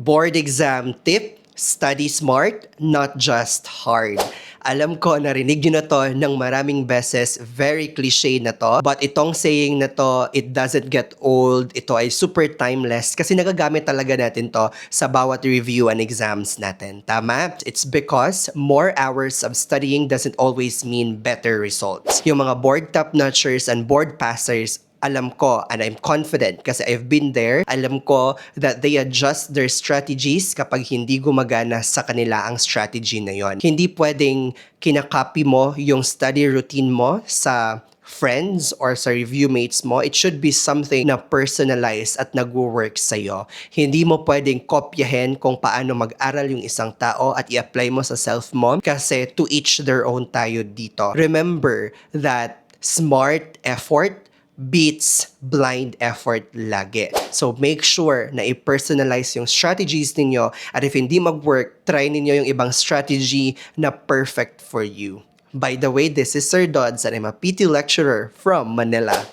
Board exam tip, study smart, not just hard. Alam ko, narinig nyo na to ng maraming beses, very cliche na to. But itong saying na to, it doesn't get old. Ito ay super timeless kasi nagagamit talaga natin to sa bawat review and exams natin. Tama? It's because more hours of studying doesn't always mean better results. Yung mga board top-notchers and board passers, alam ko and I'm confident kasi I've been there. Alam ko that they adjust their strategies kapag hindi gumagana sa kanila ang strategy na yon. Hindi pwedeng kinakopy mo yung study routine mo sa friends or sa review mates mo. It should be something na personalized at nag-work sa'yo. Hindi mo pwedeng kopyahin kung paano mag-aral yung isang tao at i-apply mo sa self mo kasi to each their own tayo dito. Remember that smart effort beats blind effort lagi. So make sure na i-personalize yung strategies ninyo at if hindi mag-work, try ninyo yung ibang strategy na perfect for you. By the way, this is Sir Dodds and I'm a PT lecturer from Manila.